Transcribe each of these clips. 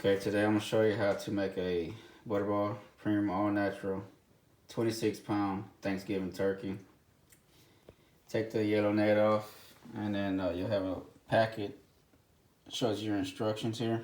Okay, today I'm gonna show you how to make a Butterball Premium All Natural 26-pound Thanksgiving turkey. Take the yellow net off, and then you'll have a packet. It shows your instructions here.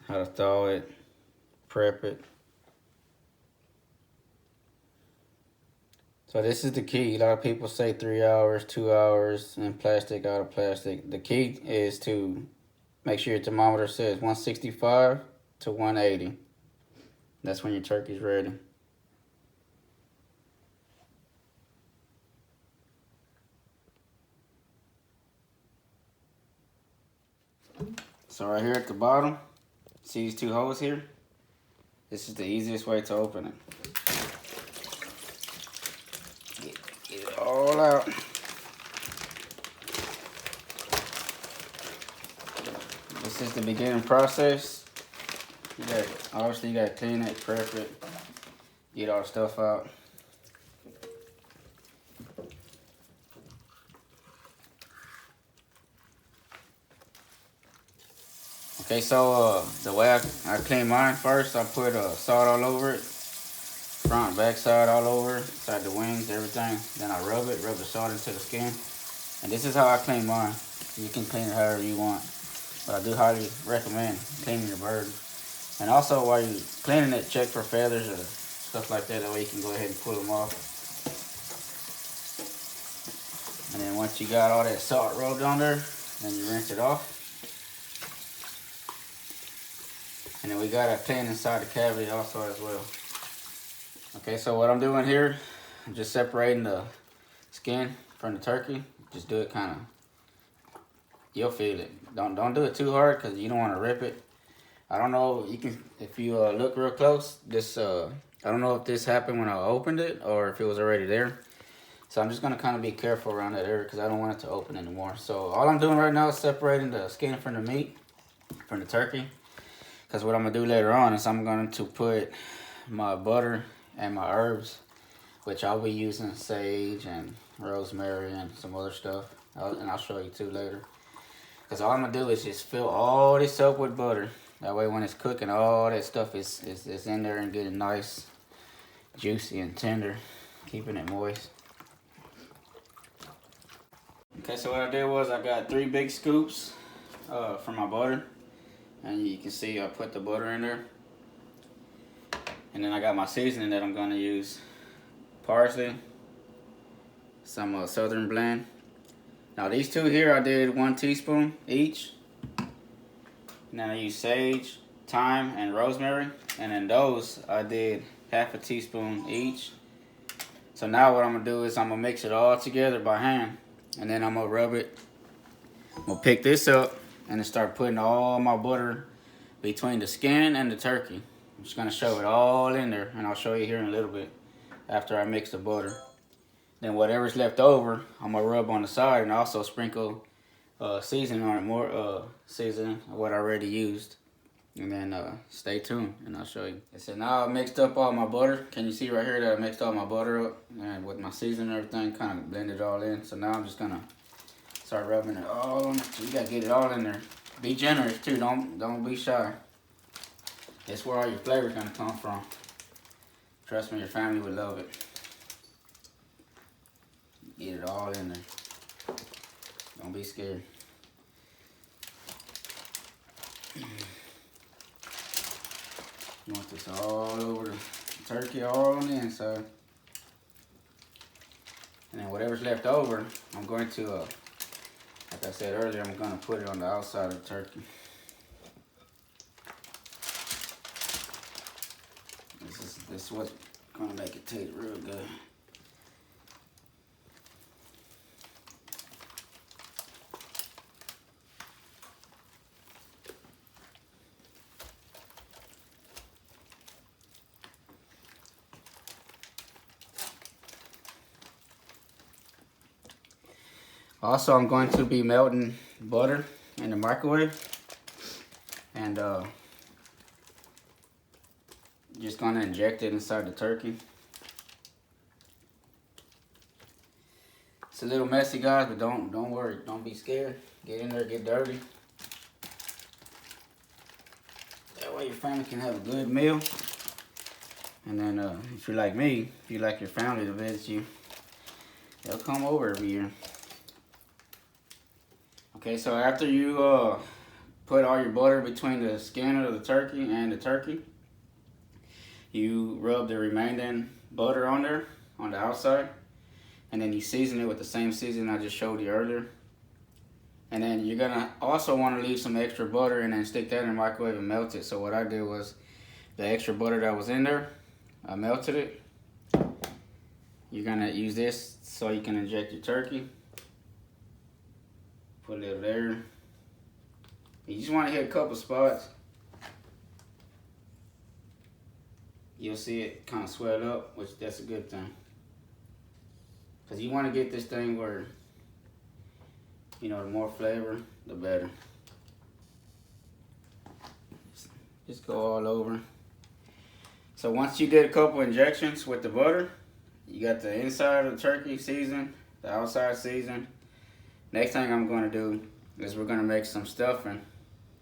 How to thaw it, prep it. So this is the key. A lot of people say 3 hours, 2 hours, in plastic, out of plastic. The key is to make sure your thermometer says 165 to 180. That's when your turkey's ready. So right here at the bottom, see these two holes here? This is the easiest way to open it. Get it all out. This is the beginning process. Obviously you gotta clean it, prep it, get all the stuff out. Okay, so the way I clean mine, first I put salt all over it, front, back side, all over, inside the wings, everything. Then I rub the salt into the skin. And this is how I clean mine. You can clean it however you want, but I do highly recommend cleaning your bird. And also while you're cleaning it, check for feathers or stuff like that. That way you can go ahead and pull them off. And then once you got all that salt rubbed on there, then you rinse it off. And then we gotta clean inside the cavity also as well. Okay, so what I'm doing here, I'm just separating the skin from the turkey. Just do it kind of, you'll feel it. Don't do it too hard because you don't want to rip it. I don't know, you can, if you look real close, this, I don't know if this happened when I opened it or if it was already there. So I'm just gonna kind of be careful around that area because I don't want it to open anymore. So all I'm doing right now is separating the skin from the meat, from the turkey. Because what I'm going to do later on is I'm going to put my butter and my herbs, which I'll be using sage and rosemary and some other stuff. And I'll show you too later. Because all I'm going to do is just fill all this up with butter. That way when it's cooking, all that stuff is in there and getting nice, juicy and tender, keeping it moist. Okay, so what I did was I got 3 big scoops for my butter. And you can see I put the butter in there. And then I got my seasoning that I'm going to use. Parsley, some Southern blend. Now these two here I did 1 teaspoon each. And then I used sage, thyme, and rosemary. And then those I did half a teaspoon each. So now what I'm going to do is I'm going to mix it all together by hand. And then I'm going to rub it. I'm going to pick this up and then start putting all my butter between the skin and the turkey. I'm just gonna show it all in there, and I'll show you here in a little bit after I mix the butter. Then whatever's left over, I'm gonna rub on the side and also sprinkle seasoning on it, more seasoning of what I already used. And then stay tuned and I'll show you. So now I mixed up all my butter. Can you see right here that I mixed all my butter up and with my seasoning and everything, kind of blended it all in. So now I'm just gonna start rubbing it all on it. So you gotta get it all in there. Be generous too, don't be shy. That's where all your flavor's gonna come from. Trust me, your family would love it. Get it all in there. Don't be scared. You want this all over the turkey, all on the inside. And then whatever's left over, I'm going to, like I said earlier, I'm going to put it on the outside of the turkey. This is what's going to make it taste real good. Also, I'm going to be melting butter in the microwave. And just going to inject it inside the turkey. It's a little messy, guys, but don't worry. Don't be scared. Get in there, get dirty. way your family can have a good meal. And then if you're like me, if you like your family to visit you, they'll come over every year. Okay, so after you put all your butter between the skin of the turkey and the turkey, you rub the remaining butter on there, on the outside, and then you season it with the same seasoning I just showed you earlier. And then you're gonna also want to leave some extra butter and then stick that in the microwave and melt it. So what I did was, the extra butter that was in there, I melted it. You're gonna use this so you can inject your turkey. Put a little there. You just want to hit a couple spots. You'll see it kind of swell up, which that's a good thing. Because you want to get this thing where, you know, the more flavor, the better. Just go all over. So once you did a couple injections with the butter, you got the inside of the turkey seasoned, the outside seasoned. Next thing I'm going to do is we're going to make some stuffing,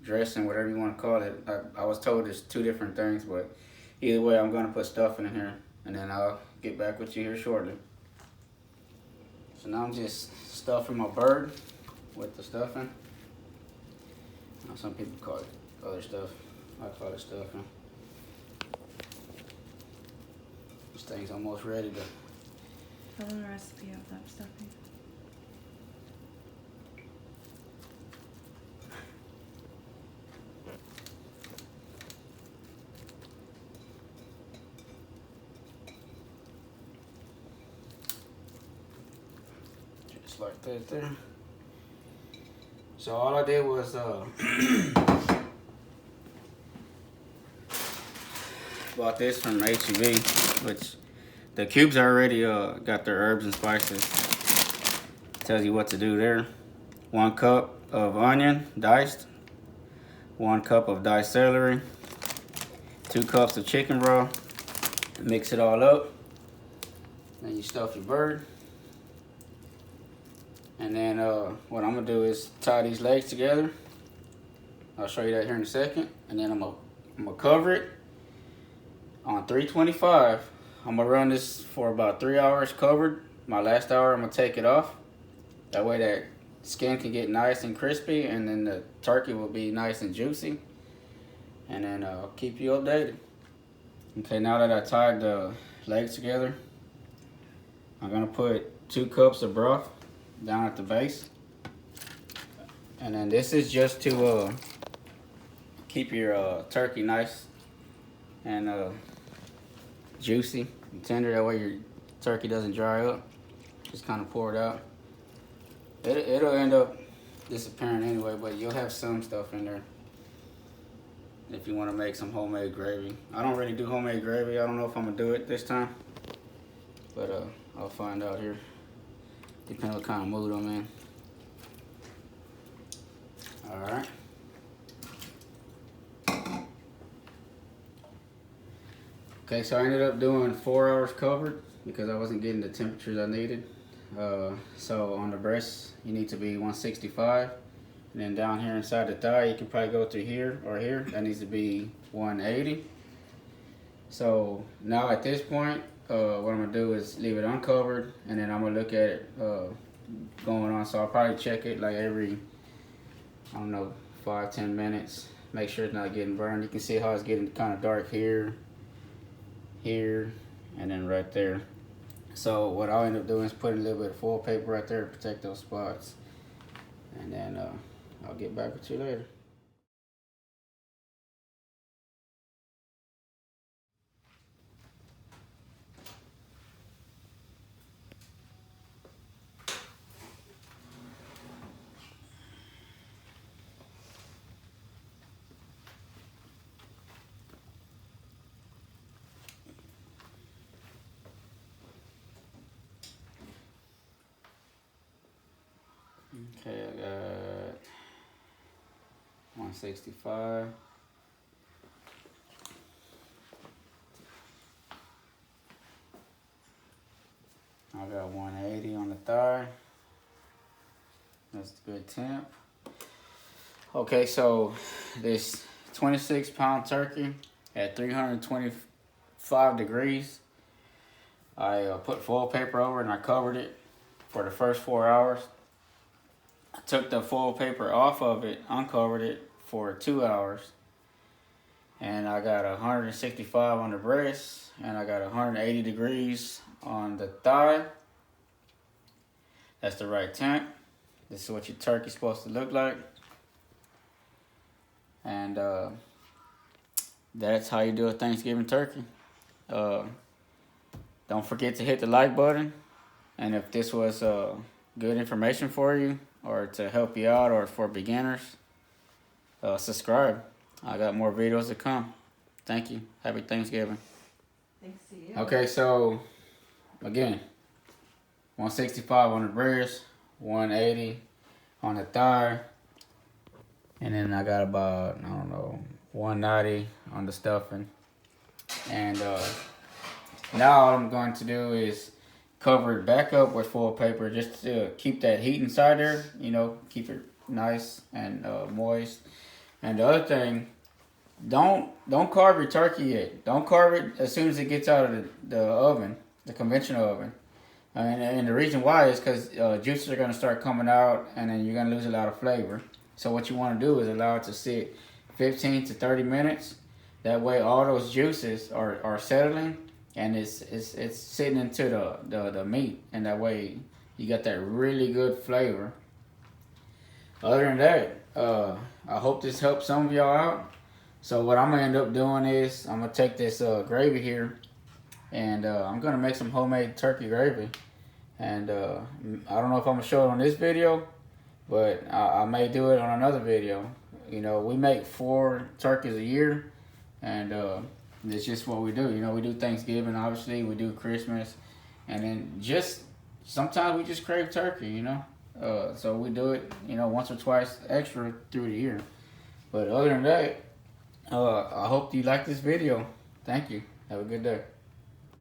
dressing, whatever you want to call it. I was told there's two different things, but either way, I'm going to put stuffing in here, and then I'll get back with you here shortly. So now I'm just stuffing my bird with the stuffing. Now some people call it other stuff. I call it stuffing. This thing's almost ready to. Follow the recipe of that stuffing. Just like that there. So all I did was bought this from H-E-B, which the cubes already got their herbs and spices. Tells you what to do there. 1 cup of onion diced, 1 cup of diced celery, 2 cups of chicken broth. Mix it all up. Then you stuff your bird. And then what I'm gonna do is tie these legs together. I'll show you that here in a second. And then I'm gonna cover it on 325. I'm gonna run this for about 3 hours covered. My last hour, I'm gonna take it off. That way that skin can get nice and crispy, and then the turkey will be nice and juicy. And then I'll keep you updated. Okay, now that I tied the legs together, I'm gonna put 2 cups of broth down at the base. And then this is just to keep your turkey nice and juicy and tender. That way your turkey doesn't dry up. Just kind of pour it out. It'll end up disappearing anyway, but you'll have some stuff in there if you want to make some homemade gravy. I don't really do homemade gravy. I don't know if I'm gonna do it this time, but I'll find out here. Depending what kind of mood I'm in. All right. Okay, so I ended up doing 4 hours covered because I wasn't getting the temperatures I needed. So on the breast, you need to be 165. And then down here inside the thigh, you can probably go to here or here. That needs to be 180. So now at this point, what I'm gonna do is leave it uncovered, and then I'm gonna look at it going on. So I'll probably check it like every, I don't know, 5-10 minutes. Make sure it's not getting burned. You can see how it's getting kind of dark here, here, and then right there. So what I'll end up doing is putting a little bit of foil paper right there to protect those spots. And then I'll get back with you later. Okay, I got 165. I got 180 on the thigh. That's a good temp. Okay, so this 26-pound turkey at 325 degrees. I put foil paper over it and I covered it for the first 4 hours. I took the foil paper off of it, uncovered it for 2 hours. And I got 165 on the breast and I got 180 degrees on the thigh. That's the right temp. This is what your turkey's supposed to look like. And that's how you do a Thanksgiving turkey. Don't forget to hit the like button. And if this was good information for you or to help you out or for beginners, subscribe. I got more videos to come. Thank you. Happy Thanksgiving. Thanks to you. Okay, so again, 165 on the breast, 180 on the thigh, and then I got about, I don't know, 190 on the stuffing. And now all I'm going to do is cover it back up with foil paper just to keep that heat inside there, you know, keep it nice and moist. And the other thing, don't carve your turkey yet. Don't carve it as soon as it gets out of the oven, the conventional oven. And the reason why is because juices are going to start coming out and then you're going to lose a lot of flavor. So what you want to do is allow it to sit 15 to 30 minutes. That way all those juices are settling and it's sitting into the meat. And that way you got that really good flavor. Other than that, I hope this helps some of y'all out. So what I'm going to end up doing is I'm going to take this gravy here and I'm going to make some homemade turkey gravy. And I don't know if I'm going to show it on this video, but I may do it on another video. You know, we make 4 turkeys a year, and it's just what we do. You know, we do Thanksgiving, obviously, we do Christmas, and then just sometimes we just crave turkey, you know. So we do it, you know, once or twice extra through the year. But other than that, I hope you like this video. Thank you. Have a good day.